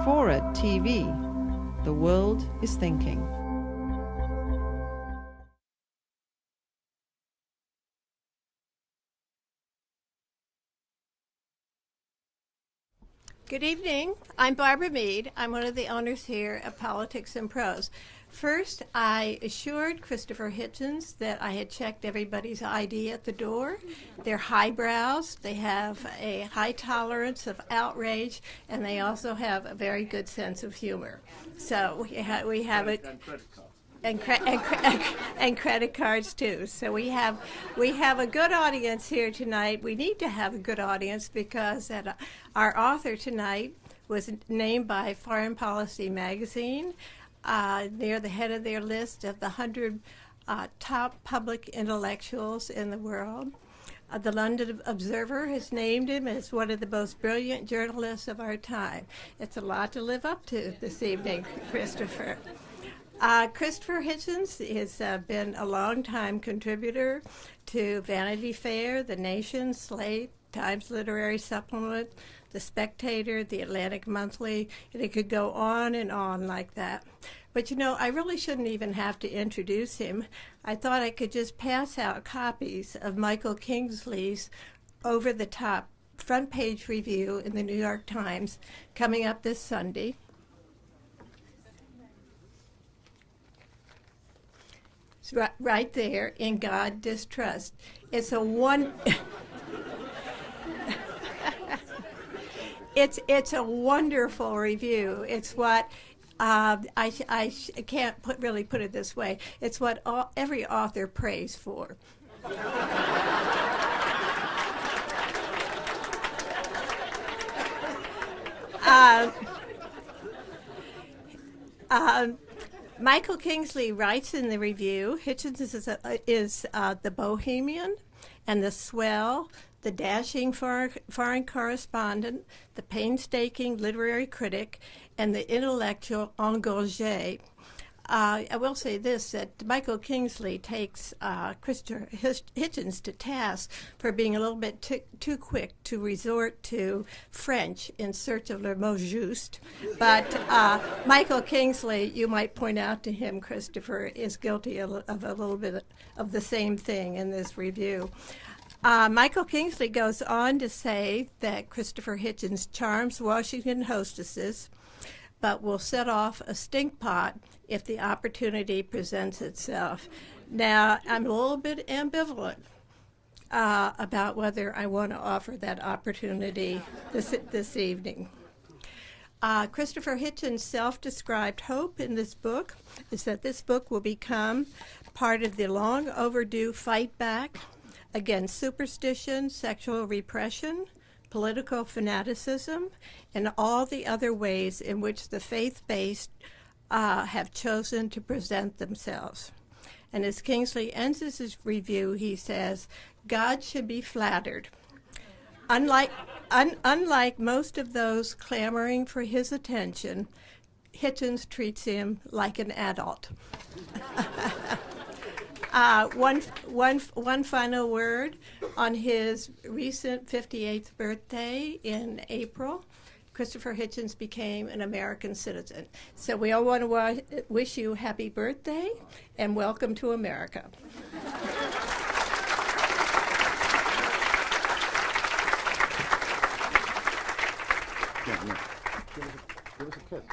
Forward TV. The world is thinking. Good evening. I'm Barbara Mead. I'm one of the owners here at Politics and Prose. First, I assured Christopher Hitchens that I had checked everybody's ID at the door. They're highbrows, they have a high tolerance of outrage, and they also have a very good sense of humor. So we have it. And credit cards too. So we have a good audience here tonight. We need to have a good audience because our author tonight was named by Foreign Policy magazine. They're the head of their list of the 100 top public intellectuals in the world. The London Observer has named him as one of the most brilliant journalists of our time. It's a lot to live up to this evening, Christopher. Christopher Hitchens has been a long-time contributor to Vanity Fair, The Nation, Slate, Times Literary Supplement, The Spectator, The Atlantic Monthly, and it could go on and on like that. But you know, I really shouldn't even have to introduce him. I thought I could just pass out copies of Michael Kingsley's over-the-top front-page review in the New York Times coming up this Sunday. Right there, In God Distrust. It's a it's a wonderful review. It's what I can't really put it this way. It's what every author prays for. Michael Kingsley writes in the review, Hitchens is the bohemian and the swell, the dashing foreign correspondent, the painstaking literary critic, and the intellectual engagé. I will say this, that Michael Kingsley takes Christopher Hitchens to task for being a little bit too quick to resort to French in search of le mot juste. But Michael Kingsley, you might point out to him, Christopher, is guilty of a little bit of the same thing in this review. Michael Kingsley goes on to say that Christopher Hitchens charms Washington hostesses, but will set off a stink pot if the opportunity presents itself. Now, I'm a little bit ambivalent about whether I want to offer that opportunity this evening. Christopher Hitchens' self-described hope in this book is that this book will become part of the long overdue fight back against superstition, sexual repression, political fanaticism, and all the other ways in which the faith-based have chosen to present themselves. And as Kingsley ends his review, he says, God should be flattered. Unlike most of those clamoring for his attention, Hitchens treats him like an adult. One final word on his recent 58th birthday in April. Christopher Hitchens became an American citizen. So we all want to wish you happy birthday and welcome to America. Yeah. Give us a kiss.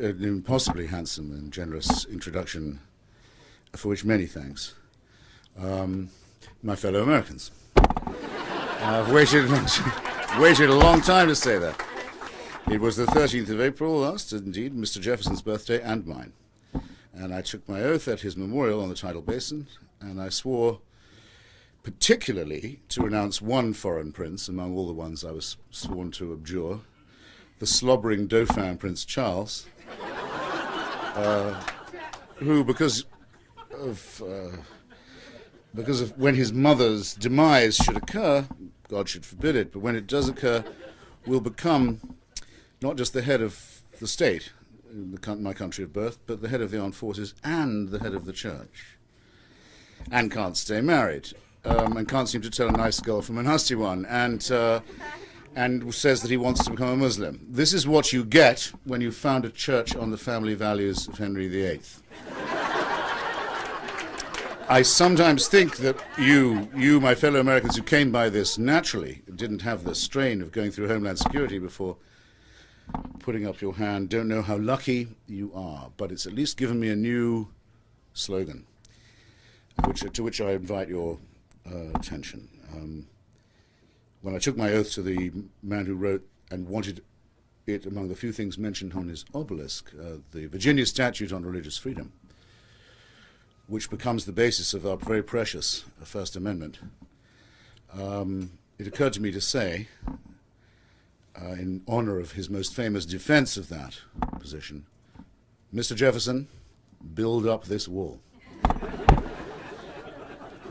An impossibly handsome and generous introduction, for which many thanks. My fellow Americans. I've waited a long time to say that. It was the 13th of April last, indeed, Mr. Jefferson's birthday and mine. And I took my oath at his memorial on the tidal basin, and I swore particularly to renounce one foreign prince among all the ones I was sworn to abjure, the slobbering Dauphin Prince Charles, who, because of when his mother's demise should occur, God should forbid it, but when it does occur, will become not just the head of the state, my country of birth, but the head of the armed forces and the head of the church, and can't stay married. and can't seem to tell a nice girl from a nasty one, and says that he wants to become a Muslim. This is what you get when you found a church on the family values of Henry VIII. I sometimes think that you, my fellow Americans who came by this naturally, didn't have the strain of going through Homeland Security before putting up your hand, don't know how lucky you are. But it's at least given me a new slogan, to which I invite your attention. When I took my oath to the man who wrote and wanted it among the few things mentioned on his obelisk, the Virginia Statute on Religious Freedom, which becomes the basis of our very precious First Amendment, it occurred to me to say, in honor of his most famous defense of that position, Mr. Jefferson, build up this wall.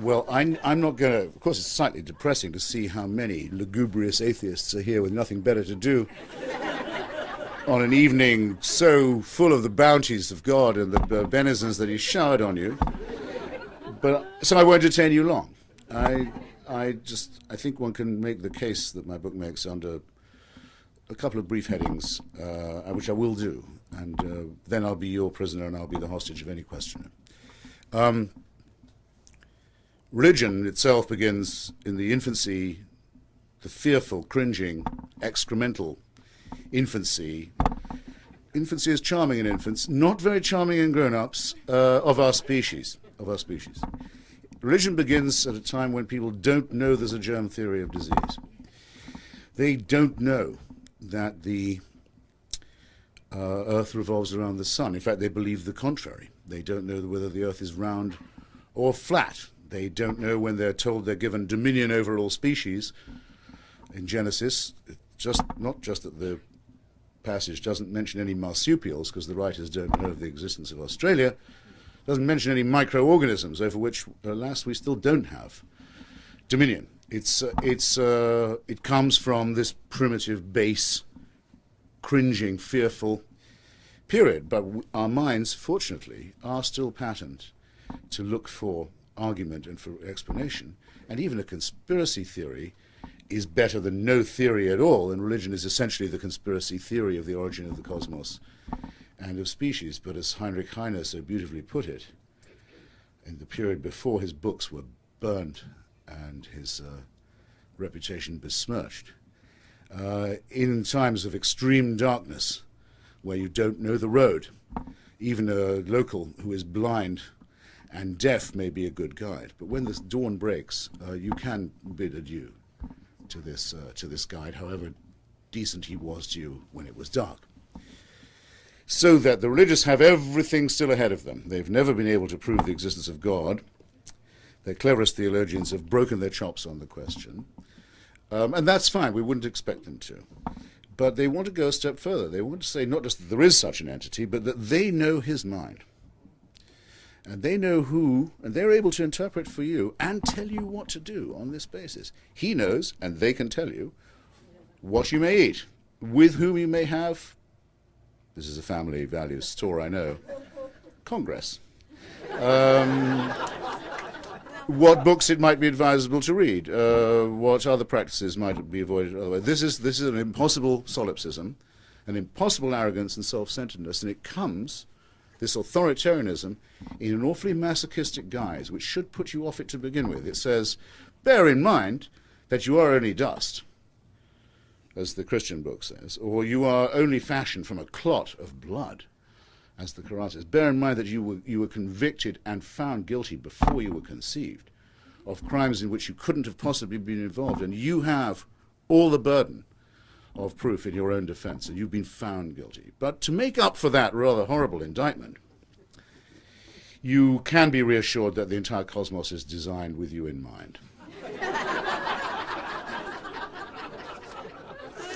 Well, I'm not going to, of course it's slightly depressing to see how many lugubrious atheists are here with nothing better to do on an evening so full of the bounties of God and the benizens that he showered on you. So I won't detain you long. I think one can make the case that my book makes under a couple of brief headings, which I will do, and then I'll be your prisoner and I'll be the hostage of any questioner. Religion itself begins in the infancy, the fearful, cringing, excremental infancy. Infancy is charming in infants, not very charming in grown-ups, of our species. Religion begins at a time when people don't know there's a germ theory of disease. They don't know that the Earth revolves around the sun. In fact, they believe the contrary. They don't know whether the Earth is round or flat. They don't know when they're told they're given dominion over all species. In Genesis, not just that the passage doesn't mention any marsupials, because the writers don't know of the existence of Australia, doesn't mention any microorganisms over which, alas, we still don't have dominion. It comes from this primitive, base, cringing, fearful period. But our minds, fortunately, are still patterned to look for argument and for explanation. And even a conspiracy theory is better than no theory at all, and religion is essentially the conspiracy theory of the origin of the cosmos and of species. But as Heinrich Heine so beautifully put it, in the period before his books were burned and his reputation besmirched, in times of extreme darkness, where you don't know the road, even a local who is blind and deaf may be a good guide. But when this dawn breaks, you can bid adieu to this guide, however decent he was to you when it was dark. So that the religious have everything still ahead of them. They've never been able to prove the existence of God. Their cleverest theologians have broken their chops on the question. And that's fine, we wouldn't expect them to. But they want to go a step further. They want to say not just that there is such an entity, but that they know his mind. And they know who, and they're able to interpret for you and tell you what to do on this basis. He knows, and they can tell you, what you may eat, with whom you may have, this is a family values store, I know, Congress. What books it might be advisable to read, what other practices might be avoided otherwise. This is an impossible solipsism, an impossible arrogance and self-centeredness, and it comes, this authoritarianism, in an awfully masochistic guise, which should put you off it to begin with. It says, bear in mind that you are only dust, as the Christian book says, or you are only fashioned from a clot of blood, as the Quran says. Bear in mind that you were convicted and found guilty before you were conceived of crimes in which you couldn't have possibly been involved, and you have all the burden of proof in your own defense, and you've been found guilty. But to make up for that rather horrible indictment, you can be reassured that the entire cosmos is designed with you in mind.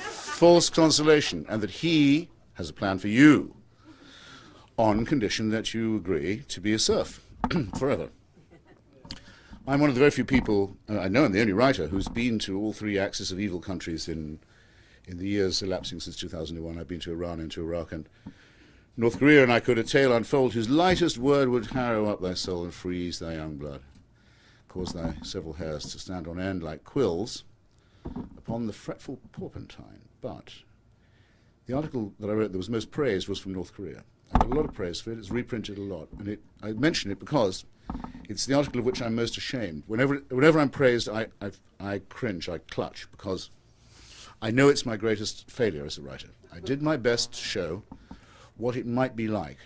False consolation, and that he has a plan for you on condition that you agree to be a serf forever. I'm one of the very few people, I know I'm the only writer, who's been to all three axis of evil countries in the years elapsing since 2001. I've been to Iran and to Iraq and North Korea, and I could a tale unfold whose lightest word would harrow up thy soul and freeze thy young blood. cause thy several hairs to stand on end like quills upon the fretful porpentine. But the article that I wrote that was most praised was from North Korea. I got a lot of praise for it. It's reprinted a lot. And I mention it because it's the article of which I'm most ashamed. Whenever I'm praised, I cringe, I clutch, because I know it's my greatest failure as a writer. I did my best to show what it might be like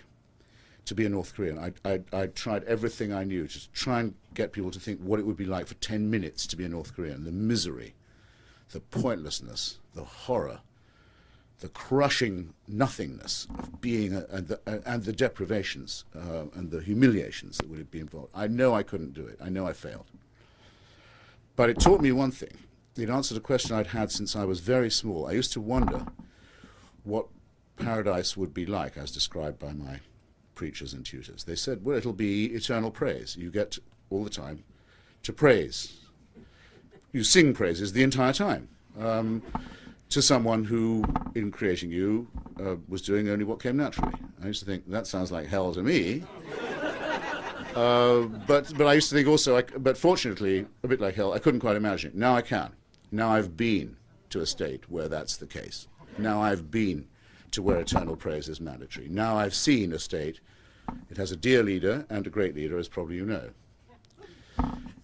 to be a North Korean. I tried everything I knew to try and get people to think what it would be like for 10 minutes to be a North Korean. The misery, the pointlessness, the horror, the crushing nothingness of being, and the deprivations and the humiliations that would be involved. I know I couldn't do it. I know I failed. But it taught me one thing. It answered a question I'd had since I was very small. I used to wonder what paradise would be like as described by my preachers and tutors. They said, well, it'll be eternal praise. You get all the time to praise. You sing praises the entire time to someone who, in creating you, was doing only what came naturally. I used to think, that sounds like hell to me. But I used to think also, but fortunately, a bit like hell, I couldn't quite imagine it. Now I can. Now I've been to a state where that's the case. Now I've been to where eternal praise is mandatory. Now I've seen a state. It has a dear leader and a great leader, as probably you know.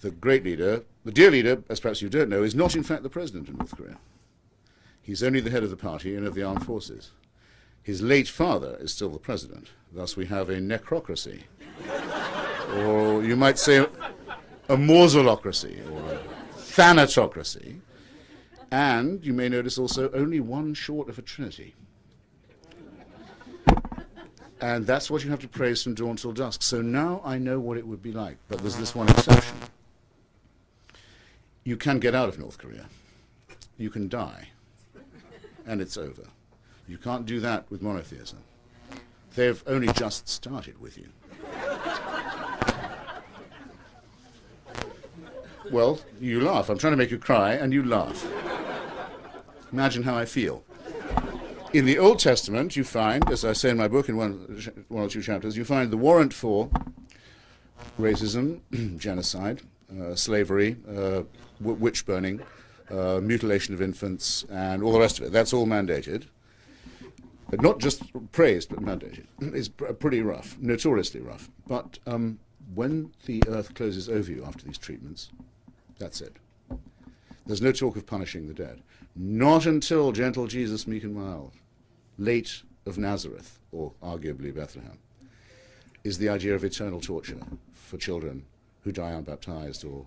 The great leader, the dear leader, as perhaps you don't know, is not in fact the president of North Korea. He's only the head of the party and of the armed forces. His late father is still the president. Thus we have a necrocracy. Or you might say a mausolocracy, or a thanatocracy. And you may notice also only one short of a trinity. And that's what you have to praise from dawn till dusk. So now I know what it would be like. But there's this one exception. You can get out of North Korea. You can die. And it's over. You can't do that with monotheism. They've only just started with you. Well, you laugh. I'm trying to make you cry, and you laugh. Imagine how I feel. In the Old Testament, you find, as I say in my book in one or two chapters, you find the warrant for racism, genocide, slavery, witch burning, mutilation of infants, and all the rest of it. That's all mandated. But not just praised, but mandated. It's pretty rough, notoriously rough. But when the earth closes over you after these treatments, that's it. There's no talk of punishing the dead. Not until gentle Jesus, meek and mild, late of Nazareth, or arguably Bethlehem, is the idea of eternal torture for children who die unbaptized or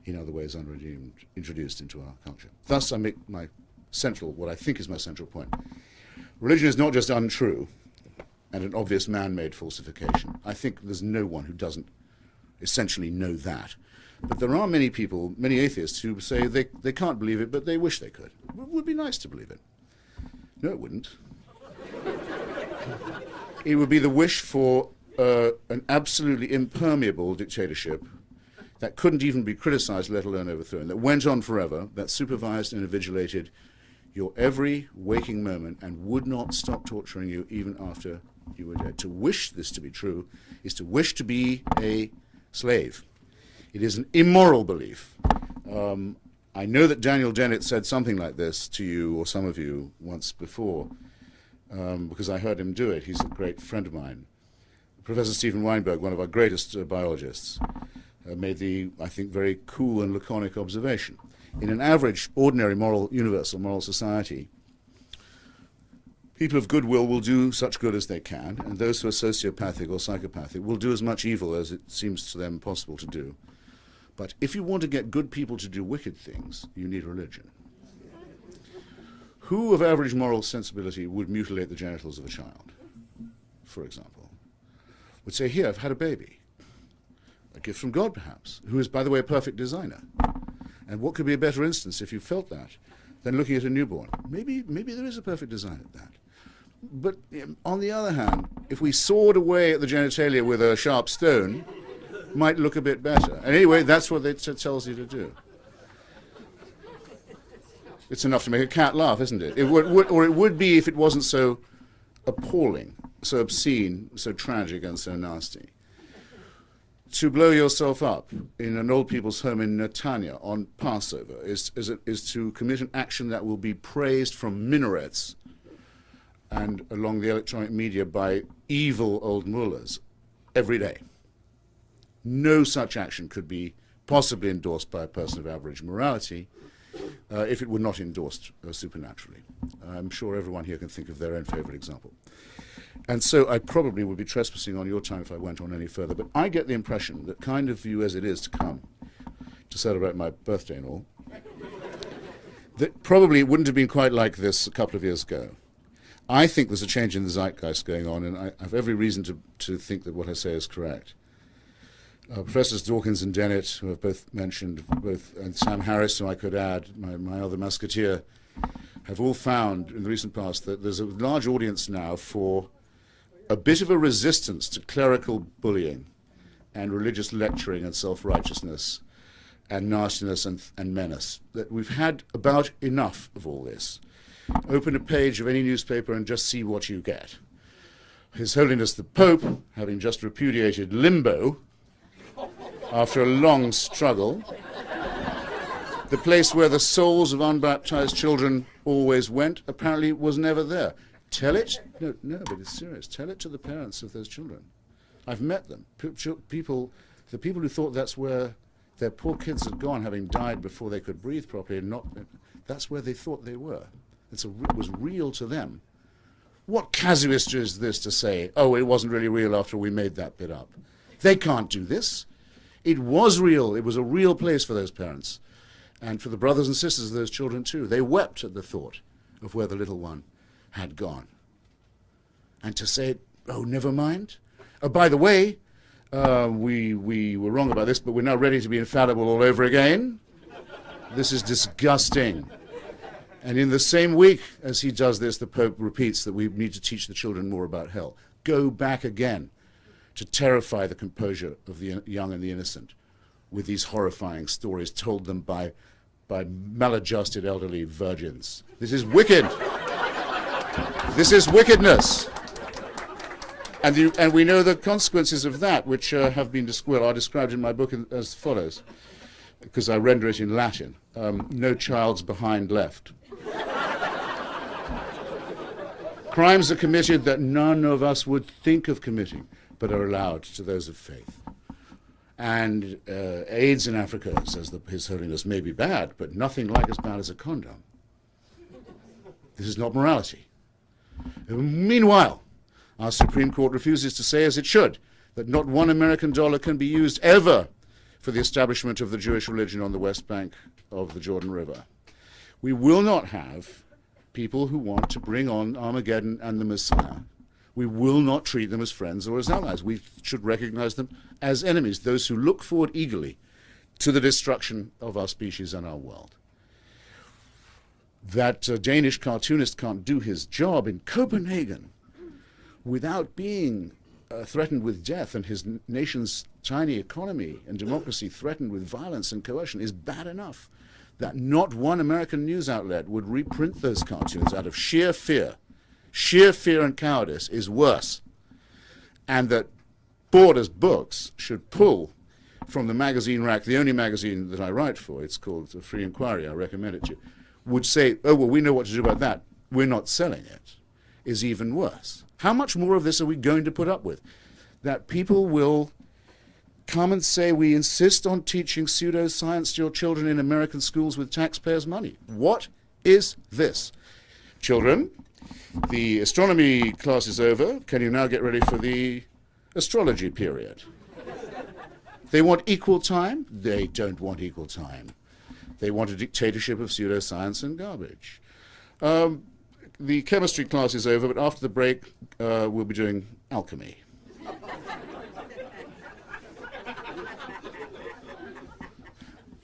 in other ways unredeemed introduced into our culture. Thus I make my central, what I think is my central point. Religion is not just untrue and an obvious man-made falsification. I think there's no one who doesn't essentially know that. But there are many people, many atheists, who say they can't believe it, but they wish they could. It would be nice to believe it. No, it wouldn't. It would be the wish for an absolutely impermeable dictatorship that couldn't even be criticized, let alone overthrown, that went on forever, that supervised and invigilated your every waking moment and would not stop torturing you even after you were dead. To wish this to be true is to wish to be a slave. It is an immoral belief. I know that Daniel Dennett said something like this to you or some of you once before, because I heard him do it. He's a great friend of mine. Professor Stephen Weinberg, one of our greatest biologists, made the, I think, very cool and laconic observation. In an average, ordinary, universal moral society, people of goodwill will do such good as they can, and those who are sociopathic or psychopathic will do as much evil as it seems to them possible to do. But if you want to get good people to do wicked things, you need religion. Who of average moral sensibility would mutilate the genitals of a child, for example? Would say, here, I've had a baby. A gift from God, perhaps, who is, by the way, a perfect designer. And what could be a better instance, if you felt that, than looking at a newborn? Maybe there is a perfect design at that. But on the other hand, if we sawed away at the genitalia with a sharp stone, it might look a bit better. And anyway, that's what it tells you to do. It's enough to make a cat laugh, isn't it? It would be if it wasn't so appalling, so obscene, so tragic, and so nasty. to blow yourself up in an old people's home in Netanya on Passover is to commit an action that will be praised from minarets and along the electronic media by evil old mullahs every day. No such action could be possibly endorsed by a person of average morality if it were not endorsed supernaturally. I'm sure everyone here can think of their own favorite example. And so I probably would be trespassing on your time if I went on any further, but I get the impression that kind of you as it is to come to celebrate my birthday and all, that probably it wouldn't have been quite like this a couple of years ago. I think there's a change in the zeitgeist going on, and I have every reason to think that what I say is correct. Professors Dawkins and Dennett, who have both mentioned, and Sam Harris, who I could add, my other musketeer, have all found in the recent past that there's a large audience now for a bit of a resistance to clerical bullying and religious lecturing and self-righteousness and nastiness and menace. That we've had about enough of all this. Open a page of any newspaper and just see what you get. His Holiness the Pope, having just repudiated limbo after a long struggle, the place where the souls of unbaptized children always went apparently was never there. Tell it, no, but it's serious. Tell it to the parents of those children. I've met them. The people who thought that's where their poor kids had gone, having died before they could breathe properly, and that's where they thought they were. It was real to them. What casuistry is this to say, oh, it wasn't really real after we made that bit up? They can't do this. It was real. It was a real place for those parents. And for the brothers and sisters of those children too. They wept at the thought of where the little one had gone. And to say, oh, never mind. By the way, we were wrong about this, but we're now ready to be infallible all over again. This is disgusting. And in the same week as he does this, the Pope repeats that we need to teach the children more about hell. Go back again to terrify the composure of the young and the innocent with these horrifying stories told them by maladjusted elderly virgins. This is wicked. This is wickedness. And we know the consequences of that, which are described in my book as follows, because I render it in Latin. No child's behind left. Crimes are committed that none of us would think of committing, but are allowed to those of faith. And AIDS in Africa, says His Holiness, may be bad, but nothing like as bad as a condom. This is not morality. Meanwhile, our Supreme Court refuses to say, as it should, that not one American dollar can be used ever for the establishment of the Jewish religion on the west bank of the Jordan River. We will not have people who want to bring on Armageddon and the Messiah. We will not treat them as friends or as allies. We should recognize them as enemies, those who look forward eagerly to the destruction of our species and our world. That Danish cartoonist can't do his job in Copenhagen without being threatened with death, and his nation's tiny economy and democracy threatened with violence and coercion is bad enough. That not one American news outlet would reprint those cartoons out of sheer fear. Sheer fear and cowardice is worse. And that Borders Books should pull from the magazine rack, the only magazine that I write for, it's called Free Inquiry, I recommend it to you, would say, oh, well, we know what to do about that, we're not selling it, is even worse. How much more of this are we going to put up with? That people will come and say, we insist on teaching pseudoscience to your children in American schools with taxpayers' money. What is this? Children, the astronomy class is over. Can you now get ready for the astrology period? They want equal time? They don't want equal time. They want a dictatorship of pseudoscience and garbage. The chemistry class is over, but after the break, we'll be doing alchemy.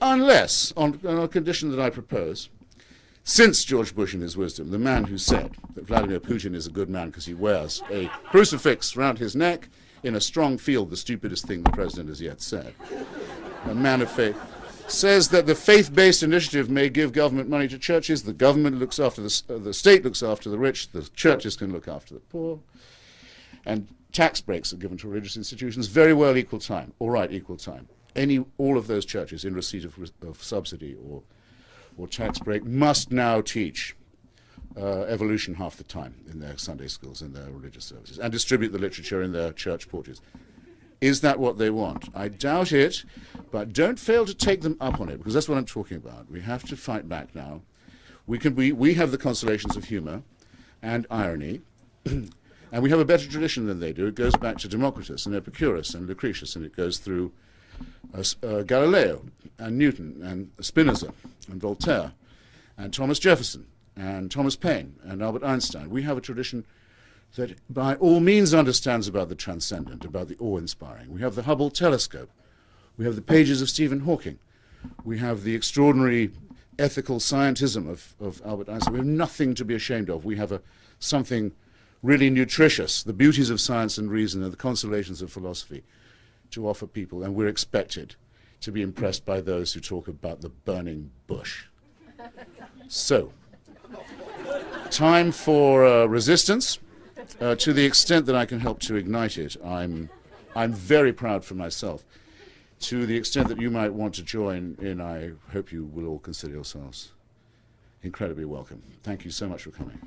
Unless, on a condition that I propose, since George Bush in his wisdom, the man who said that Vladimir Putin is a good man because he wears a crucifix round his neck, in a strong field, the stupidest thing the president has yet said, a man of faith, says that the faith-based initiative may give government money to churches, the government looks after the state looks after the rich, the churches can look after the poor, and Tax breaks are given to religious institutions, very well equal time. All right, equal time. All of those churches in receipt of subsidy or tax break must now teach evolution half the time in their Sunday schools, in their religious services, and distribute the literature in their church porches. Is that what they want? I doubt it, but don't fail to take them up on it, because that's what I'm talking about. We have to fight back now. We have the consolations of humor and irony, and we have a better tradition than they do. It goes back to Democritus and Epicurus and Lucretius, and it goes through Galileo and Newton and Spinoza and Voltaire and Thomas Jefferson and Thomas Paine and Albert Einstein. We have a tradition that by all means understands about the transcendent, about the awe-inspiring. We have the Hubble telescope. We have the pages of Stephen Hawking. We have the extraordinary ethical scientism of Albert Einstein. We have nothing to be ashamed of. We have something really nutritious, the beauties of science and reason and the consolations of philosophy to offer people, and we're expected to be impressed by those who talk about the burning bush. So, time for resistance. To the extent that I can help to ignite it, I'm very proud for myself. To the extent that you might want to join in, I hope you will all consider yourselves incredibly welcome. Thank you so much for coming.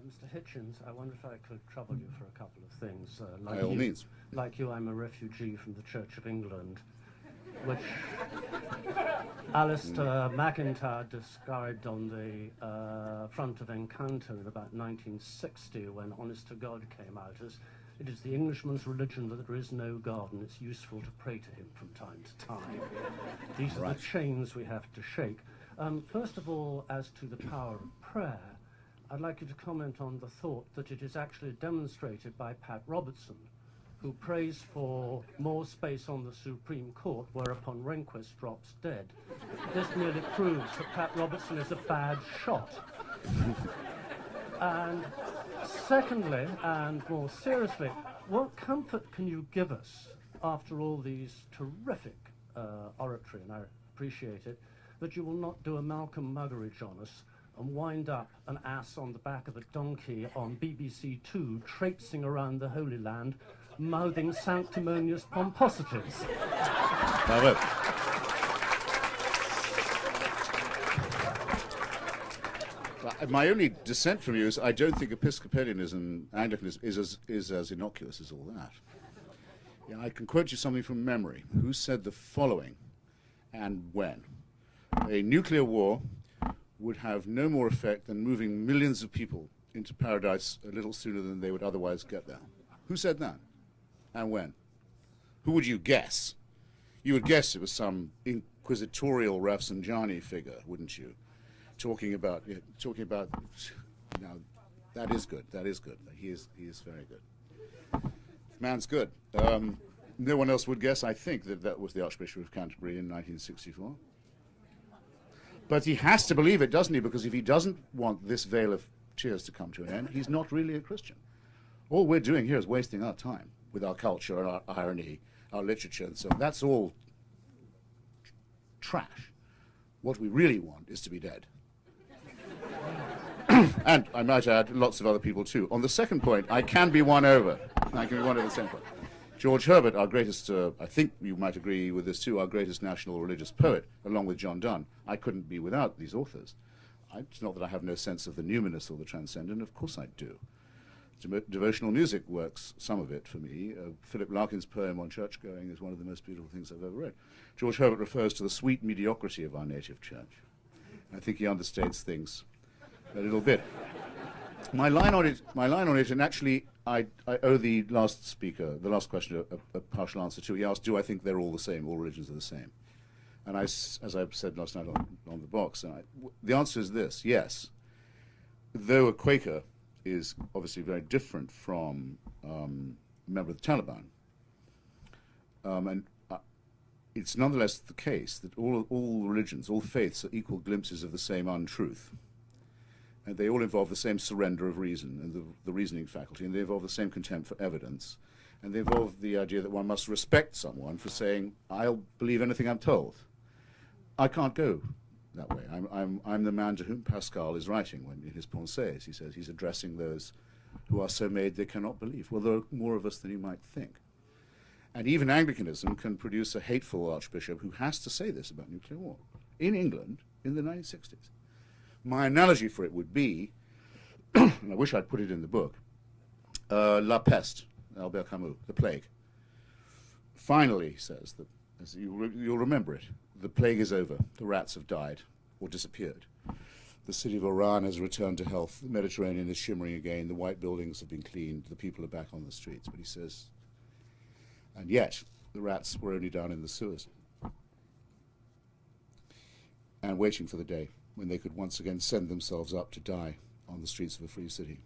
Mr. Hitchens, I wonder if I could trouble you for a couple of things. By all means. Like you, I'm a refugee from the Church of England, which Alistair MacIntyre described on the front of Encanto in about 1960, when Honest to God came out, as it is the Englishman's religion that there is no God, and it's useful to pray to him from time to time. These are the chains we have to shake. First of all, as to the power of prayer, I'd like you to comment on the thought that it is actually demonstrated by Pat Robertson, who prays for more space on the Supreme Court, whereupon Rehnquist drops dead. This merely proves that Pat Robertson is a bad shot. And secondly, and more seriously, what comfort can you give us after all these terrific oratory, and I appreciate it, that you will not do a Malcolm Muggeridge on us and wind up an ass on the back of a donkey on BBC Two, traipsing around the Holy Land, mouthing sanctimonious pomposities. Bravo. My only dissent from you is I don't think Episcopalianism, Anglicanism, is as innocuous as all that. Yeah, I can quote you something from memory. Who said the following, and when? A nuclear war would have no more effect than moving millions of people into paradise a little sooner than they would otherwise get there. Who said that? And when? Who would you guess? You would guess it was some inquisitorial Rafsanjani figure, wouldn't you? Talking about, now, that is good, He is very good. Man's good. No one else would guess, I think, that was the Archbishop of Canterbury in 1964. But he has to believe it, doesn't he? Because if he doesn't want this veil of tears to come to an end, he's not really a Christian. All we're doing here is wasting our time with our culture, our irony, our literature, and so on. That's all trash. What we really want is to be dead. And I might add, lots of other people too. On the second point, I can be won over. I can be won over the second point. George Herbert, our greatest, I think you might agree with this too, our greatest national religious poet, along with John Donne. I couldn't be without these authors. It's not that I have no sense of the numinous or the transcendent, of course I do. Devotional music works, some of it for me. Philip Larkin's poem on church-going is one of the most beautiful things I've ever read. George Herbert refers to the sweet mediocrity of our native church. I think he understates things a little bit. My line on it, and actually I owe the last question, a partial answer to. He asked, do I think they're all the same, all religions are the same? And as I said last night on the box, the answer is this, yes. Though a Quaker is obviously very different from a member of the Taliban, it's nonetheless the case that all religions, all faiths are equal glimpses of the same untruth. And they all involve the same surrender of reason and the reasoning faculty, and they involve the same contempt for evidence, and they involve the idea that one must respect someone for saying, I'll believe anything I'm told. I can't go that way. I'm the man to whom Pascal is writing when in his Pensées. He says he's addressing those who are so made they cannot believe. Well, there are more of us than you might think. And even Anglicanism can produce a hateful archbishop who has to say this about nuclear war in England in the 1960s. My analogy for it would be, and I wish I'd put it in the book, La Peste, Albert Camus, the plague. Finally, he says, that, as you'll remember it, the plague is over, the rats have died or disappeared. The city of Oran has returned to health, the Mediterranean is shimmering again, the white buildings have been cleaned, the people are back on the streets. But he says, and yet, the rats were only down in the sewers and waiting for the day when they could once again send themselves up to die on the streets of a free city.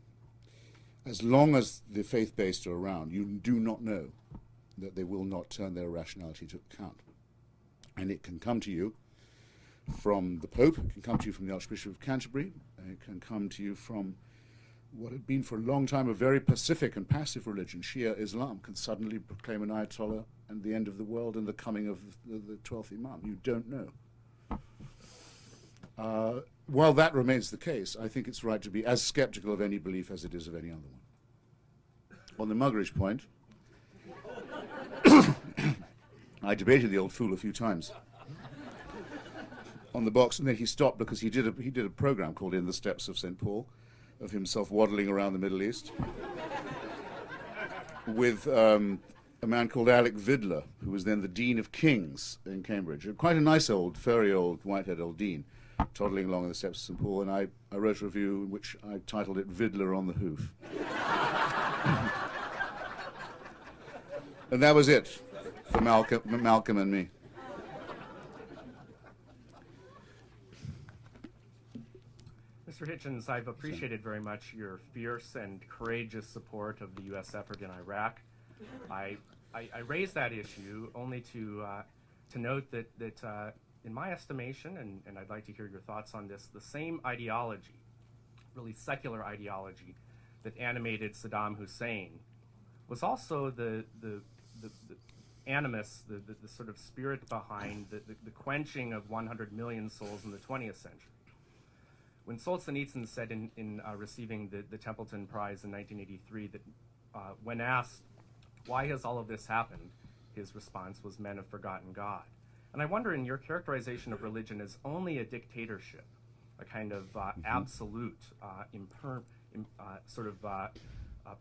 As long as the faith-based are around, you do not know that they will not turn their rationality to account. And it can come to you from the Pope, it can come to you from the Archbishop of Canterbury, it can come to you from what had been for a long time a very pacific and passive religion. Shia Islam can suddenly proclaim an Ayatollah and the end of the world and the coming of the 12th Imam. You don't know. While that remains the case, I think it's right to be as skeptical of any belief as it is of any other one. On the Muggeridge point, I debated the old fool a few times on the box, and then he stopped because he did a program called In the Steps of St. Paul, of himself waddling around the Middle East with a man called Alec Vidler, who was then the Dean of King's in Cambridge. Quite a nice old, furry old, white-haired old dean, toddling along in the steps of St. Paul, and I wrote a review in which I titled it Vidler on the Hoof. And that was it for Malcolm and me. Mr. Hitchens, I've appreciated very much your fierce and courageous support of the U.S. effort in Iraq. I raise that issue only to note that in my estimation, and I'd like to hear your thoughts on this, the same ideology, really secular ideology, that animated Saddam Hussein was also the animus, the sort of spirit behind the quenching of 100 million souls in the 20th century. When Solzhenitsyn said in receiving the Templeton Prize in 1983 that when asked, why has all of this happened, his response was, men have forgotten God. And I wonder, in your characterization of religion as only a dictatorship, a kind of absolute,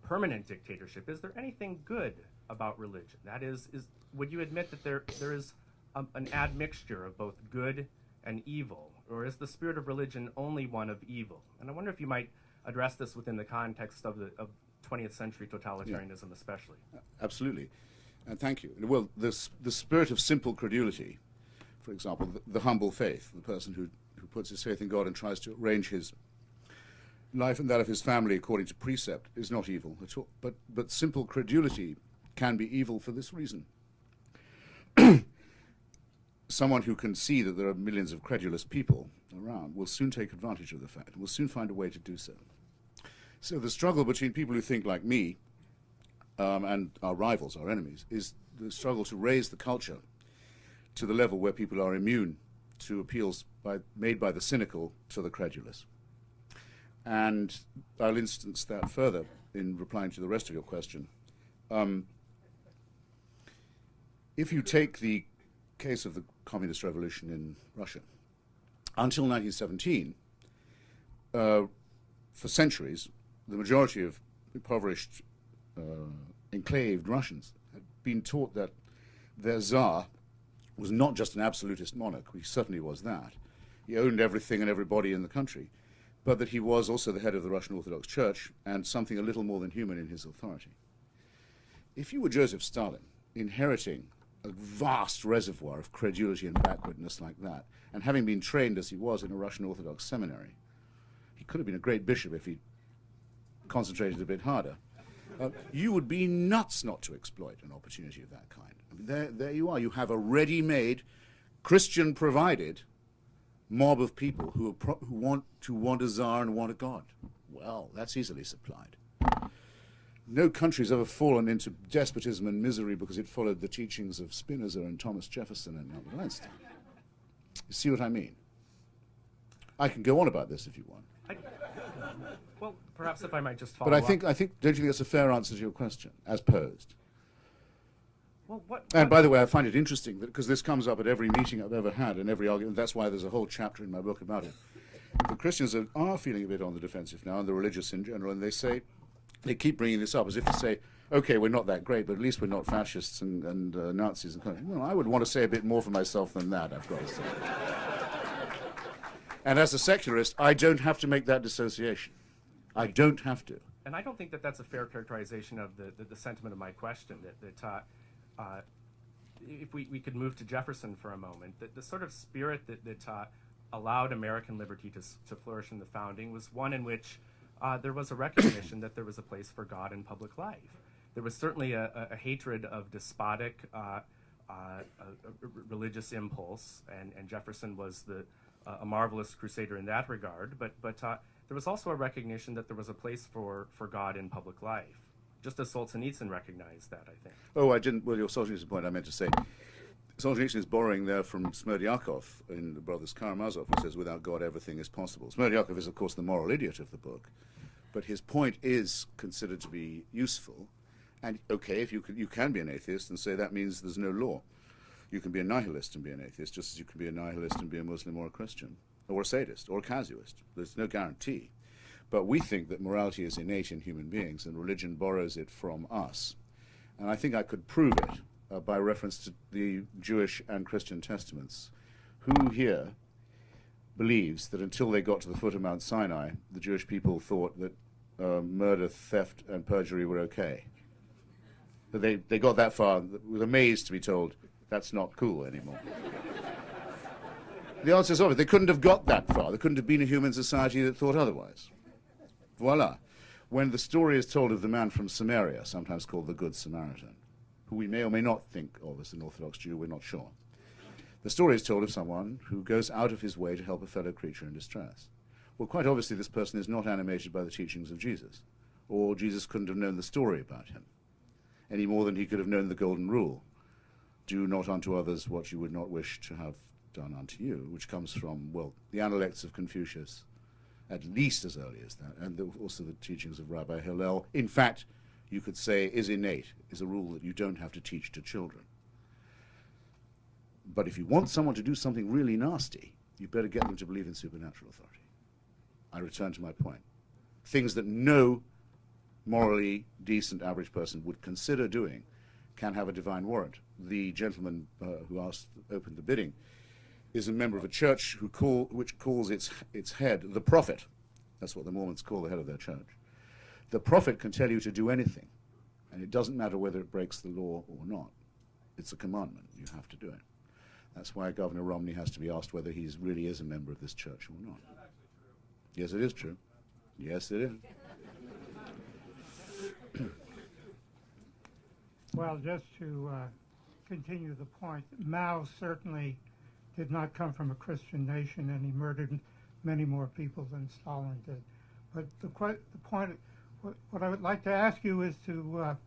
permanent dictatorship, is there anything good about religion? That is would you admit that there is an admixture of both good and evil, or is the spirit of religion only one of evil? And I wonder if you might address this within the context of 20th century totalitarianism, especially. Absolutely, and thank you. Well, the spirit of simple credulity, for example, the humble faith, the person who puts his faith in God and tries to arrange his life and that of his family according to precept, is not evil at all. But simple credulity can be evil for this reason. Someone who can see that there are millions of credulous people around will soon take advantage of the fact and will soon find a way to do so. So the struggle between people who think like me and our rivals, our enemies, is the struggle to raise the culture to the level where people are immune to appeals made by the cynical to the credulous. And I'll instance that further in replying to the rest of your question. If you take the case of the communist revolution in Russia, until 1917, for centuries, the majority of impoverished, enclaved Russians had been taught that their Tsar was not just an absolutist monarch, he certainly was that. He owned everything and everybody in the country, but that he was also the head of the Russian Orthodox Church and something a little more than human in his authority. If you were Joseph Stalin, inheriting a vast reservoir of credulity and backwardness like that, and having been trained as he was in a Russian Orthodox seminary, he could have been a great bishop if he concentrated a bit harder. You would be nuts not to exploit an opportunity of that kind. I mean, there you are. You have a ready-made, Christian-provided mob of people who want a czar and want a god. Well, that's easily supplied. No country's ever fallen into despotism and misery because it followed the teachings of Spinoza and Thomas Jefferson and Albert Einstein. You see what I mean? I can go on about this if you want. Well, perhaps if I might just follow But I up. think, don't you think that's a fair answer to your question, as posed? Well, And by the way, I find it interesting because this comes up at every meeting I've ever had and every argument. That's why there's a whole chapter in my book about it. The Christians are feeling a bit on the defensive now, and the religious in general, and they keep bringing this up as if to say, okay, we're not that great, but at least we're not fascists and Nazis. Well, I would want to say a bit more for myself than that, I've got to say. And as a secularist, I don't have to make that dissociation. I don't have to. And I don't think that that's a fair characterization of the sentiment of my question. If we could move to Jefferson for a moment, the sort of spirit that allowed American liberty to flourish in the founding was one in which there was a recognition that there was a place for God in public life. There was certainly a hatred of despotic religious impulse, and Jefferson was a marvelous crusader in that regard, but there was also a recognition that there was a place for God in public life, just as Solzhenitsyn recognized that, I think. Oh, I didn't. Well, your Solzhenitsyn point, I meant to say. Solzhenitsyn is borrowing there from Smerdyakov in the Brothers Karamazov, who says, without God, everything is possible. Smerdyakov is, of course, the moral idiot of the book, but his point is considered to be useful. And, okay, if you can be an atheist and say that means there's no law. You can be a nihilist and be an atheist, just as you can be a nihilist and be a Muslim or a Christian, or a sadist, or a casuist. There's no guarantee. But we think that morality is innate in human beings, and religion borrows it from us. And I think I could prove it by reference to the Jewish and Christian testaments. Who here believes that until they got to the foot of Mount Sinai, the Jewish people thought that murder, theft, and perjury were okay? That they got that far, were amazed to be told, that's not cool anymore. The answer is obvious. They couldn't have got that far. There couldn't have been a human society that thought otherwise. Voila. When the story is told of the man from Samaria, sometimes called the Good Samaritan, who we may or may not think of as an Orthodox Jew, we're not sure. The story is told of someone who goes out of his way to help a fellow creature in distress. Well, quite obviously this person is not animated by the teachings of Jesus, or Jesus couldn't have known the story about him, any more than he could have known the golden rule. Do not unto others what you would not wish to have done unto you, which comes from, well, the Analects of Confucius, at least as early as that, and also the teachings of Rabbi Hillel. In fact, you could say is innate, is a rule that you don't have to teach to children. But if you want someone to do something really nasty, you better get them to believe in supernatural authority. I return to my point. Things that no morally decent average person would consider doing can have a divine warrant. The gentleman who opened the bidding is a member of a church which calls its head the prophet. That's what the Mormons call the head of their church. The prophet can tell you to do anything, and it doesn't matter whether it breaks the law or not. It's a commandment. You have to do it. That's why Governor Romney has to be asked whether he really is a member of this church or not. Yes, it is true. Yes, it is. Well, just to continue the point, Mao certainly did not come from a Christian nation, and he murdered many more people than Stalin did. But the point, what I would like to ask you is to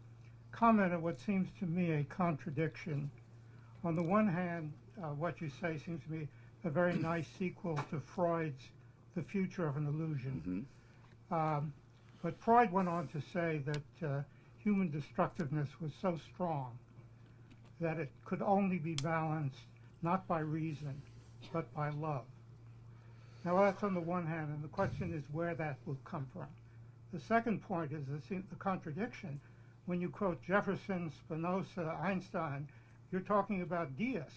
comment on what seems to me a contradiction. On the one hand, what you say seems to me a very nice sequel to Freud's The Future of an Illusion. Mm-hmm. But Freud went on to say that human destructiveness was so strong that it could only be balanced not by reason, but by love. Now that's on the one hand, and the question is where that will come from. The second point is the contradiction. When you quote Jefferson, Spinoza, Einstein, you're talking about deists.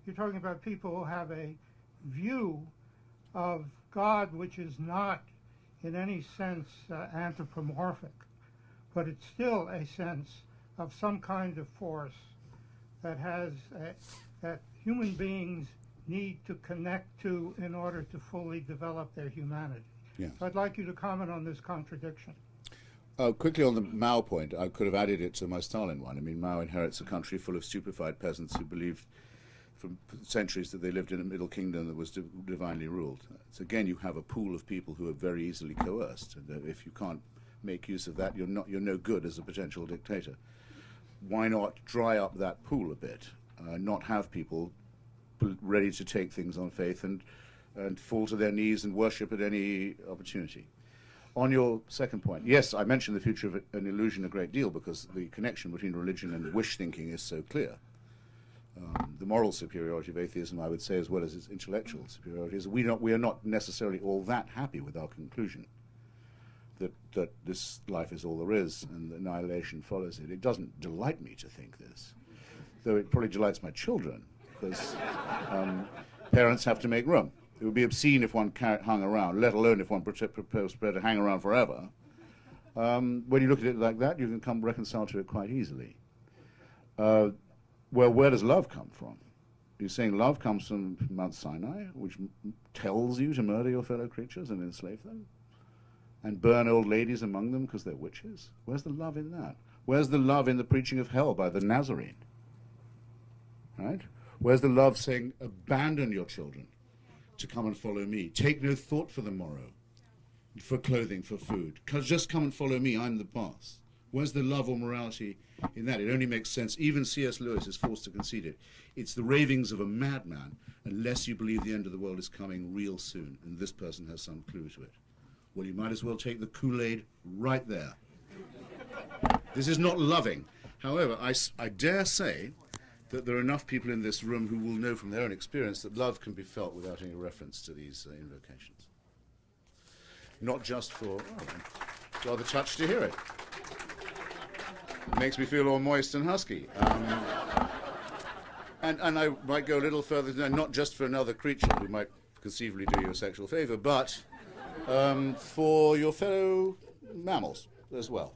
You're talking about people who have a view of God which is not in any sense anthropomorphic, but it's still a sense of some kind of force that that human beings need to connect to in order to fully develop their humanity. Yeah. So I'd like you to comment on this contradiction. Quickly on the Mao point, I could have added it to my Stalin one. I mean, Mao inherits a country full of stupefied peasants who believed for centuries that they lived in a middle kingdom that was divinely ruled. So again, you have a pool of people who are very easily coerced, and if you can't make use of that, you're no good as a potential dictator. Why not dry up that pool a bit, not have people ready to take things on faith, and and fall to their knees and worship at any opportunity. On your second point, yes, I mentioned the future of an illusion a great deal because the connection between religion and wish thinking is so clear. The moral superiority of atheism, I would say, as well as its intellectual superiority, is we are not necessarily all that happy with our conclusion that this life is all there is and annihilation follows it. It doesn't delight me to think this, though it probably delights my children, because parents have to make room. It would be obscene if one hung around, let alone if one proposed to hang around forever. When you look at it like that, you can come reconcile to it quite easily. Well, where does love come from? You're saying love comes from Mount Sinai, which tells you to murder your fellow creatures and enslave them? And burn old ladies among them because they're witches? Where's the love in that? Where's the love in the preaching of hell by the Nazarene? Right? Where's the love saying, abandon your children to come and follow me? Take no thought for the morrow, for clothing, for food. Just come and follow me, I'm the boss. Where's the love or morality in that? It only makes sense. Even C.S. Lewis is forced to concede it. It's the ravings of a madman unless you believe the end of the world is coming real soon, and this person has some clue to it. Well, you might as well take the Kool-Aid right there. This is not loving. However, I dare say that there are enough people in this room who will know from their own experience that love can be felt without any reference to these invocations. Not just for, I'm rather touched to hear it. It makes me feel all moist and husky. And I might go a little further than that, not just for another creature who might conceivably do you a sexual favor, but for your fellow mammals as well.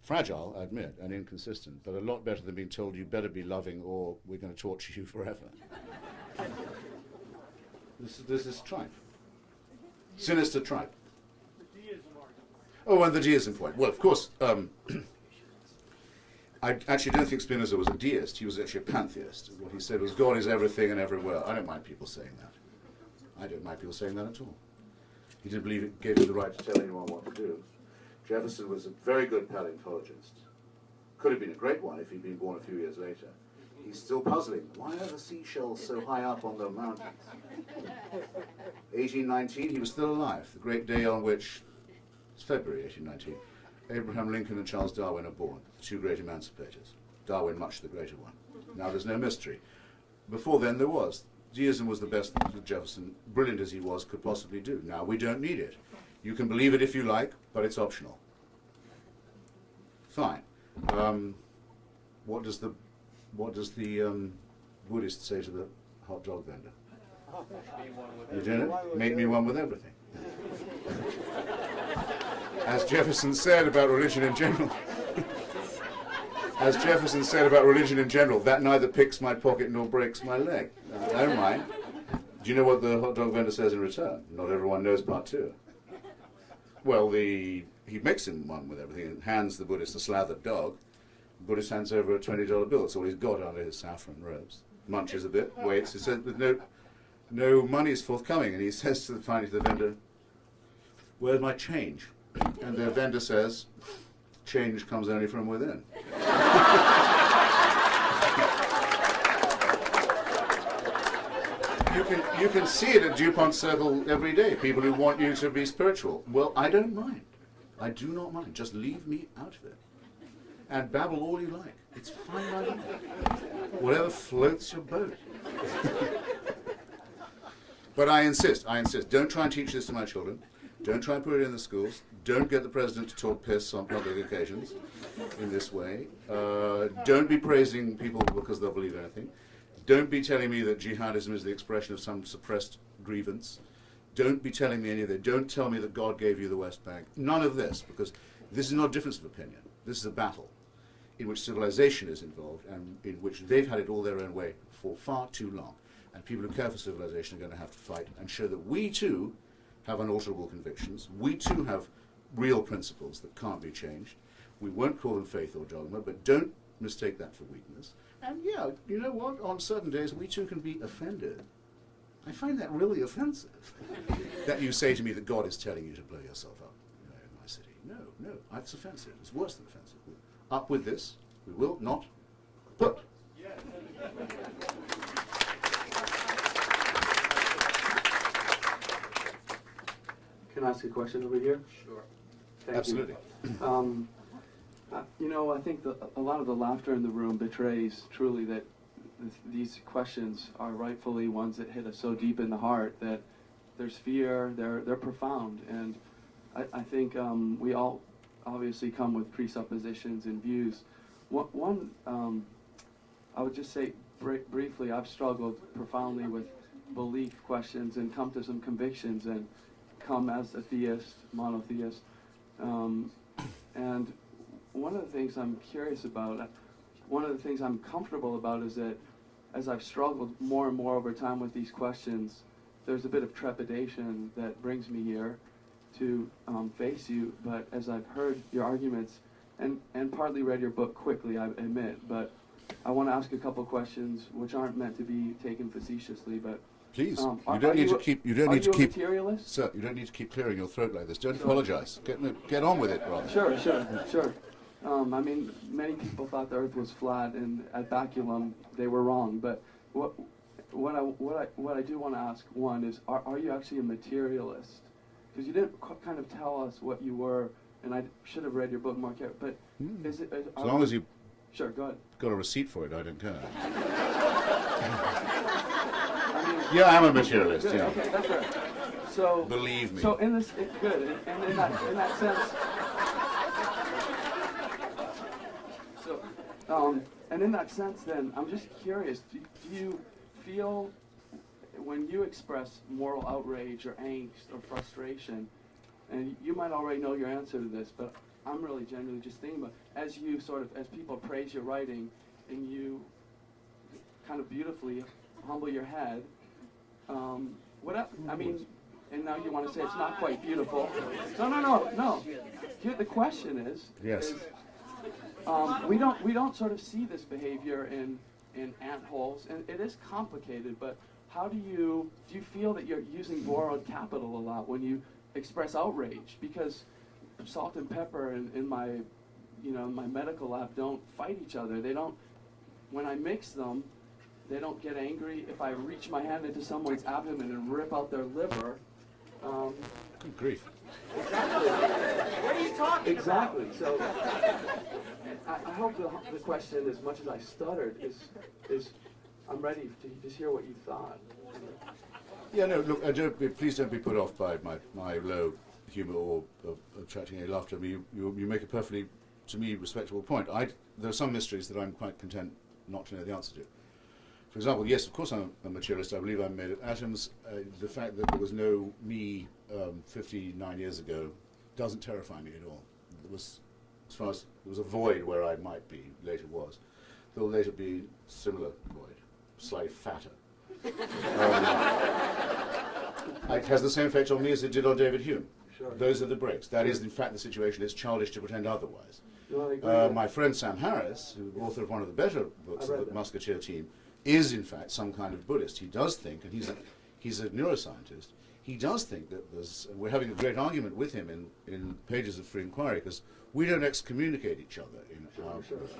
Fragile, I admit, and inconsistent, but a lot better than being told you better be loving or we're going to torture you forever. This is tripe. Sinister tripe. Oh, and the deism point. Well, of course, I actually don't think Spinoza was a deist. He was actually a pantheist. What he said was God is everything and everywhere. I don't mind people saying that. I don't mind people saying that at all. He didn't believe it gave him the right to tell anyone what to do. Jefferson was a very good paleontologist. Could have been a great one if he'd been born a few years later. He's still puzzling. Why are the seashells so high up on the mountains? 1819, he was still alive. The great day on which, it's February 1819, Abraham Lincoln and Charles Darwin are born, the two great emancipators. Darwin much the greater one. Now there's no mystery. Before then there was. Deism was the best that Jefferson, brilliant as he was, could possibly do. Now we don't need it. You can believe it if you like, but it's optional. Fine. What does the Buddhist say to the hot dog vendor? You doing it? Make me one with everything. As Jefferson said about religion in general. As Jefferson said about religion in general, that neither picks my pocket nor breaks my leg. I don't mind. Do you know what the hot dog vendor says in return? Not everyone knows part two. Well, he makes him one with everything and hands the Buddhist a slathered dog. The Buddhist hands over a $20 bill. That's all he's got under his saffron robes. Munches a bit, waits. He says, no money is forthcoming. And he says finally to the vendor, where's my change? And the vendor says, change comes only from within. You can see it at DuPont Circle every day, people who want you to be spiritual. Well, I don't mind. I do not mind. Just leave me out of it. And babble all you like. It's fine by me. Whatever floats your boat. But I insist. Don't try and teach this to my children. Don't try and put it in the schools. Don't get the president to talk piss on public occasions in this way. Don't be praising people because they'll believe anything. Don't be telling me that jihadism is the expression of some suppressed grievance. Don't be telling me any of that. Don't tell me that God gave you the West Bank. None of this, because this is not a difference of opinion. This is a battle in which civilization is involved and in which they've had it all their own way for far too long. And people who care for civilization are going to have to fight and show that we too have unalterable convictions. We too have real principles that can't be changed. We won't call them faith or dogma, but don't mistake that for weakness. And yeah, you know what? On certain days, we too can be offended. I find that really offensive. That you say to me that God is telling you to blow yourself up in my city. No, that's offensive. It's worse than offensive. Up with this. We will not put. Can I ask a question over here? Sure. Thank Absolutely. You. You know, I think a lot of the laughter in the room betrays truly that these questions are rightfully ones that hit us so deep in the heart that there's fear, they're profound, and I think we all obviously come with presuppositions and views. One I would just say briefly, I've struggled profoundly with belief questions and come to some convictions and come as a theist, monotheist, and one of the things I'm curious about, one of the things I'm comfortable about is that as I've struggled more and more over time with these questions, there's a bit of trepidation that brings me here to face you. But as I've heard your arguments and partly read your book quickly, I admit, but I want to ask a couple questions which aren't meant to be taken facetiously, but Please, you are don't need you to keep. You don't are need to you a keep. materialist? Sir, you don't need to keep clearing your throat like this. Don't apologise. Get on with it, rather. Sure. I mean, many people thought the Earth was flat, and at Baculum they were wrong. But what I do want to ask, one is, are you actually a materialist? Because you didn't kind of tell us what you were, and I should have read your book more carefully. But is it? As long as you Sure, go ahead. got a receipt for it, I don't care. I mean, Yeah, I'm a materialist. good, Yeah, okay, that's right. So believe me. So in this, good, and in that sense. So, and in that sense, then I'm just curious. Do you feel when you express moral outrage or angst or frustration, and you might already know your answer to this, but I'm really genuinely just thinking about as you as people praise your writing, and you kind of beautifully humble your head. I mean, and now you want to say it's not quite beautiful. No. Here the question is. Yes. We don't sort of see this behavior in ant holes, and it is complicated. But how do you feel that you're using borrowed capital a lot when you express outrage? Because salt and pepper in my my medical lab don't fight each other. They don't. When I mix them, they don't get angry. If I reach my hand into someone's abdomen and rip out their liver. Good grief. Exactly. What are you talking about? Exactly. So I hope the question, as much as I stuttered, is I'm ready to just hear what you thought. Yeah, no, look, please don't be put off by my low humour or attracting any laughter. I mean, you make a perfectly, to me, respectable point. There are some mysteries that I'm quite content not to know the answer to. For example, yes, of course I'm a materialist. I believe I'm made of atoms. The fact that there was no me 59 years ago doesn't terrify me at all. It was, as far as there was a void where I might be, later was. There will later be similar void, slightly fatter. It has the same effect on me as it did on David Hume. Sure. Those are the breaks. That is, in fact, the situation. It's childish to pretend otherwise. No, I agree. My friend Sam Harris, who author of one of the better books of the Musketeer team, is in fact some kind of Buddhist. He does think, and he's a neuroscientist, he does think that we're having a great argument with him in Pages of Free Inquiry, because we don't excommunicate each other in our book.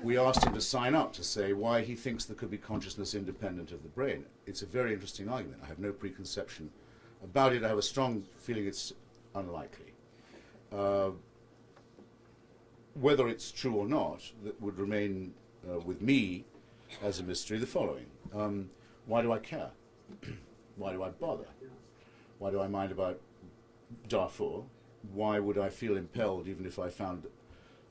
We asked him to sign up to say why he thinks there could be consciousness independent of the brain. It's a very interesting argument. I have no preconception about it. I have a strong feeling it's unlikely. Whether it's true or not, that would remain with me as a mystery the following. Why do I care? Why do I bother? Why do I mind about Darfur? Why would I feel impelled, even if I found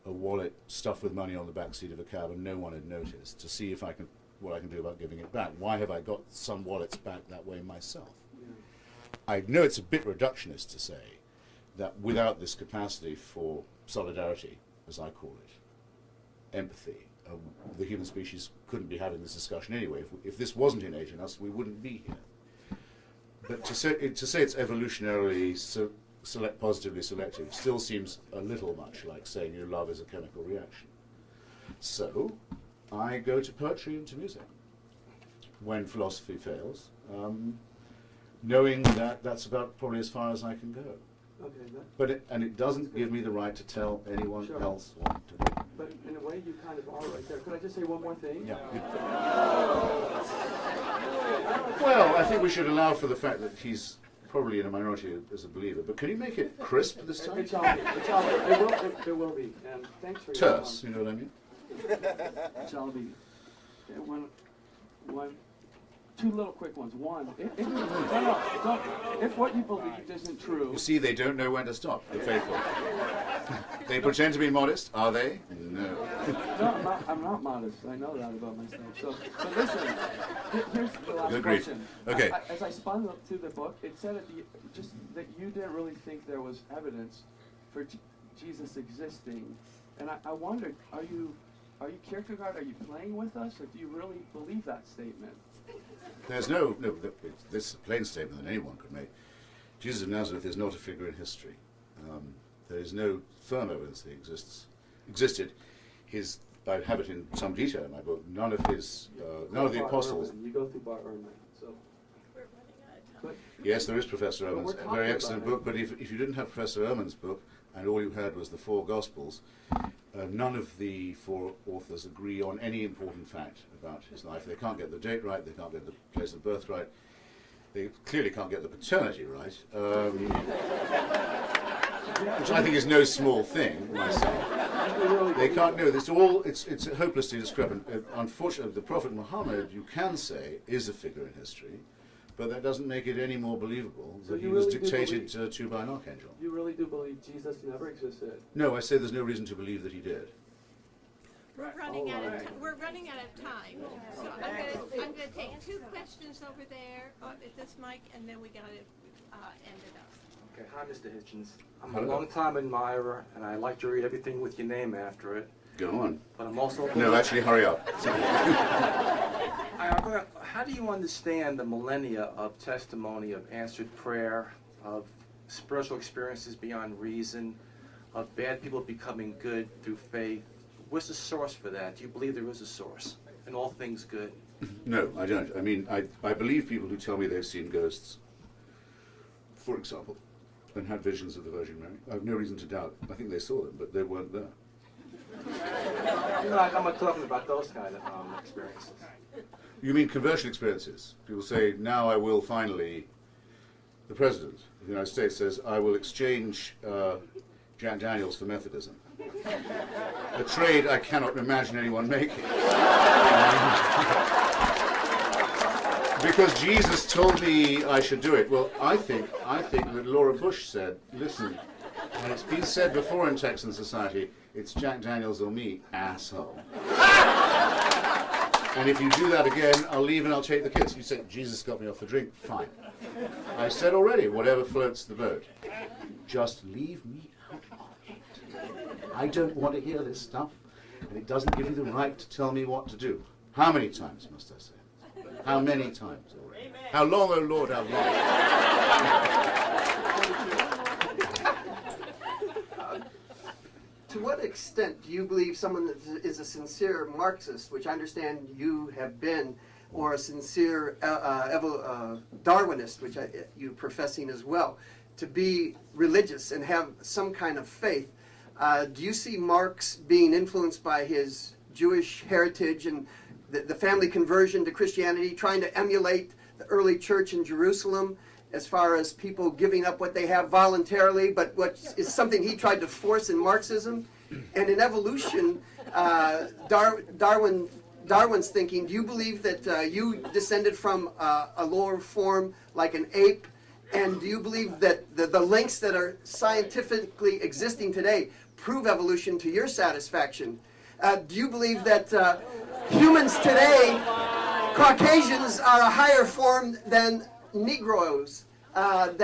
a wallet stuffed with money on the back seat of a cab and no one had noticed, to see what I can do about giving it back? Why have I got some wallets back that way myself? I know it's a bit reductionist to say that without this capacity for solidarity, as I call it, empathy, the human species couldn't be having this discussion anyway. If this wasn't innate in us, we wouldn't be here. But to say it's evolutionarily positively selective still seems a little much like saying love is a chemical reaction. So I go to poetry and to music when philosophy fails, knowing that that's about probably as far as I can go. Okay, But it doesn't give me the right to tell anyone Sure. else what to do. but in a way you kind of are right there. Could I just say one more thing? Yeah. Well, I think we should allow for the fact that he's probably in a minority as a believer, but can you make it crisp this time? It shall be. It shall be. There will be. And thanks for your Terse, you know what I mean? It shall be. Okay, two little quick ones. One, if what you believed isn't true. You see, they don't know when to stop, the faithful. They pretend to be modest, are they? No. No, I'm not modest. I know that about myself. So listen, here's the last Good grief. question. Okay. As I spun through the book, it said just that you didn't really think there was evidence for Jesus existing. And I wondered, are you Kierkegaard? Are you playing with us? Or do you really believe that statement? There's this is a plain statement that anyone could make. Jesus of Nazareth is not a figure in history. There is no firm evidence that he existed. I have it in some detail in my book. None of the apostles. You go through Bart Ehrman, so. We're running out of time. Yes, there is Professor But Ehrman's, we're a talking very about excellent it. book, but if you didn't have Professor Ehrman's book, and all you had was the four Gospels, none of the four authors agree on any important fact about his life. They can't get the date right, they can't get the place of birth right, they clearly can't get the paternity right, which I think is no small thing myself. They can't know. It's hopelessly discrepant. Unfortunately, the Prophet Muhammad, you can say, is a figure in history, but that doesn't make it any more believable So that he you was really do dictated believe- to by an archangel. You really do believe Jesus never existed? No, I say there's no reason to believe that he did. We're running out of time. So I'm gonna take two questions over there at this mic, and then we gotta end it up. Okay, hi, Mr. Hitchens. I'm a Hello. long-time admirer, and I like to read everything with your name after it. Go on. But I'm also No, actually, hurry up. How do you understand the millennia of testimony, of answered prayer, of spiritual experiences beyond reason, of bad people becoming good through faith? What's the source for that? Do you believe there is a source in all things good? No, I don't. I mean, I believe people who tell me they've seen ghosts, for example, and had visions of the Virgin Mary. I have no reason to doubt. I think they saw them, but they weren't there. I'm not talking about those kind of experiences. You mean conversion experiences? People say, now I will finally, the President of the United States says, I will exchange Jack Daniels for Methodism. A trade I cannot imagine anyone making. Because Jesus told me I should do it. Well, I think that Laura Bush said, listen, and it's been said before in Texan society, it's Jack Daniels or me, asshole. And if you do that again, I'll leave and I'll take the kids. You say, Jesus got me off the drink, fine. I said already, whatever floats the boat. Just leave me out of it. I don't want to hear this stuff, and it doesn't give you the right to tell me what to do. How many times must I say it? How many times already? How long, oh Lord, how long? To what extent do you believe someone that is a sincere Marxist, which I understand you have been, or a sincere Darwinist, which you professing as well, to be religious and have some kind of faith? Do you see Marx being influenced by his Jewish heritage and the family conversion to Christianity, trying to emulate the early church in Jerusalem as far as people giving up what they have voluntarily, but what is something he tried to force in Marxism? And in evolution, Darwin's thinking, do you believe that you descended from a lower form like an ape? And do you believe that the links that are scientifically existing today prove evolution to your satisfaction? Do you believe that humans today, Caucasians, are a higher form than Negroes? And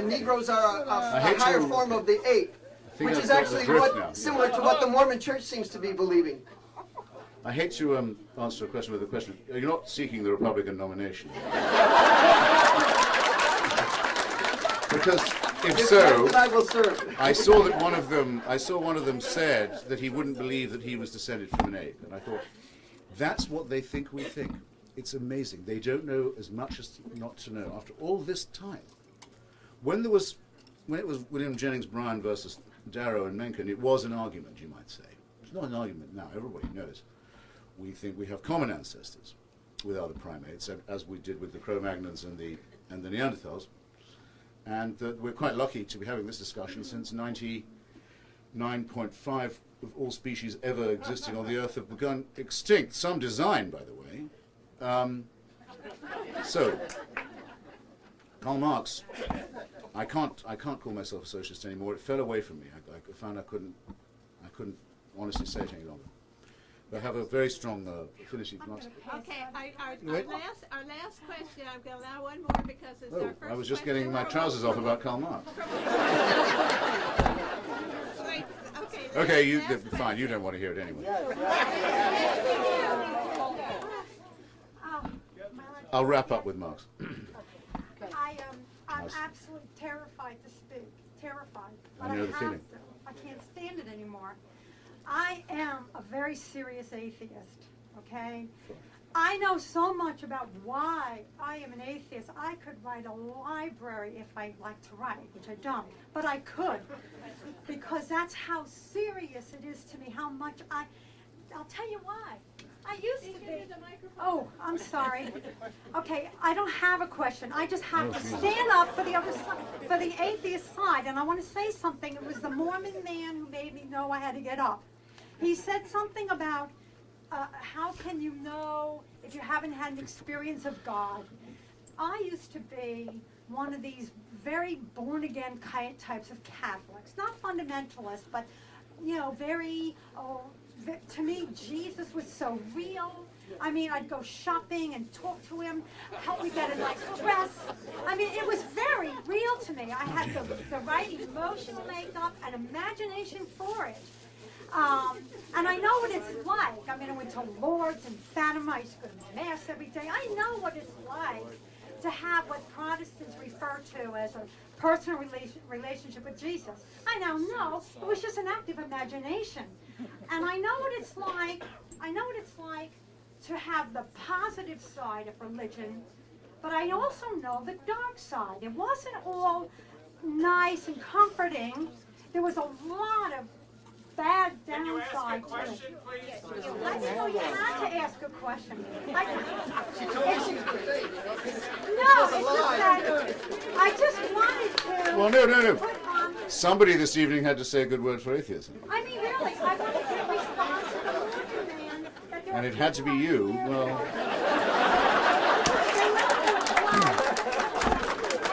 Negroes are a higher form of the ape, which is actually similar to what the Mormon Church seems to be believing. I hate to answer a question with a question. You're not seeking the Republican nomination. Because if so, I will serve. I saw one of them said that he wouldn't believe that he was descended from an ape, and I thought, that's what they think we think. It's amazing. They don't know as much as not to know. After all this time, when it was William Jennings Bryan versus Darrow and Mencken, it was an argument, you might say. It's not an argument now. Everybody knows. We think we have common ancestors with other primates, as we did with the Cro-Magnons and the and the Neanderthals, and that we're quite lucky to be having this discussion since 99.5 of all species ever existing on the Earth have begun extinct. Some design, by the way. So, Karl Marx. I can't call myself a socialist anymore. It fell away from me. I found I couldn't honestly say it any longer. But I have a very strong affinity for Marx. Okay, our last question, I'm going to allow one more because it's our first I was just question getting my from- trousers off about Karl Marx. Right, Okay, last fine. You don't want to hear it anyway. I'll wrap up with Marx. I'm absolutely terrified to speak. Terrified. I know the feeling. I can't stand it anymore. I am a very serious atheist, okay? I know so much about why I am an atheist. I could write a library if I like to write, which I don't, but I could, because that's how serious it is to me, how much I'll tell you why. I used to be. Oh, I'm sorry. Okay, I don't have a question. I just have to stand up for the other side, for the atheist side, and I want to say something. It was the Mormon man who made me know I had to get up. He said something about how can you know if you haven't had an experience of God? I used to be one of these very born-again types of Catholics, not fundamentalists, but very. To me, Jesus was so real. I mean, I'd go shopping and talk to him, help me get a nice dress. I mean, it was very real to me. I had the right emotional makeup and imagination for it. And I know what it's like. I mean, I went to Lourdes and Fatima. I used to go to Mass every day. I know what it's like to have what Protestants refer to as a personal relationship with Jesus. I now know it was just an act of imagination. And I know what it's like. I know what it's like to have the positive side of religion, but I also know the dark side. It wasn't all nice and comforting. There was a lot of bad downside to it. I didn't know you had to ask a question. No, it's just that I just wanted to. Well, no. Put on, Somebody this evening had to say a good word for atheism. I mean, really, I want to get response to the Mormon man. That there And are it had to be people you. out there Well, that-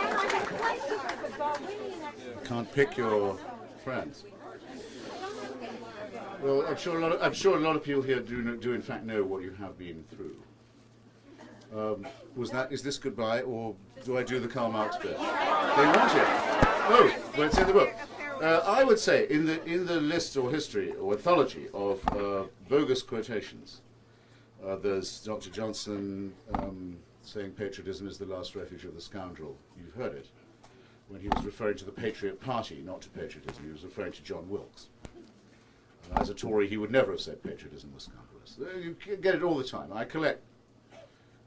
And I had places with the Darwinian explanation. can't pick your friends. Well, I'm sure a lot of people here do in fact know what you have been through. Is this goodbye, or do I do the Karl Marx bit? They want it. Oh, well, it's in the book. I would say in the list or history or anthology of bogus quotations, there's Dr. Johnson saying patriotism is the last refuge of the scoundrel. You've heard it. When he was referring to the Patriot Party, not to patriotism, he was referring to John Wilkes. As a Tory, he would never have said patriotism was scandalous. You get it all the time. I collect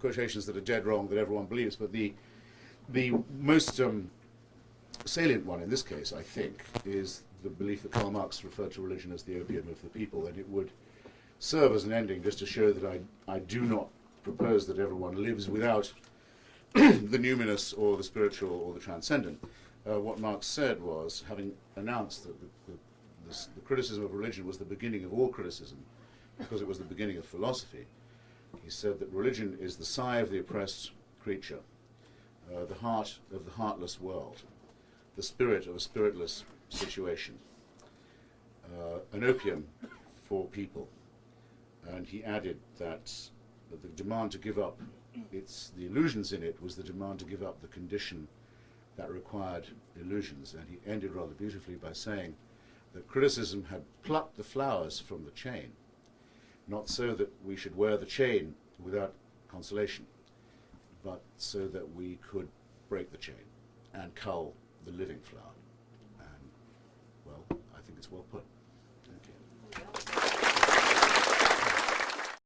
quotations that are dead wrong that everyone believes, but the most salient one in this case, I think, is the belief that Karl Marx referred to religion as the opium of the people, and it would serve as an ending just to show that I do not propose that everyone lives without the numinous or the spiritual or the transcendent. What Marx said was, having announced that the criticism of religion was the beginning of all criticism, because it was the beginning of philosophy, he said that religion is the sigh of the oppressed creature, the heart of the heartless world, the spirit of a spiritless situation, an opium for people. And he added that the demand to give up the illusions in it was the demand to give up the condition that required illusions. And he ended rather beautifully by saying that criticism had plucked the flowers from the chain, not so that we should wear the chain without consolation, but so that we could break the chain and cull the living flower. And, well, I think it's well put.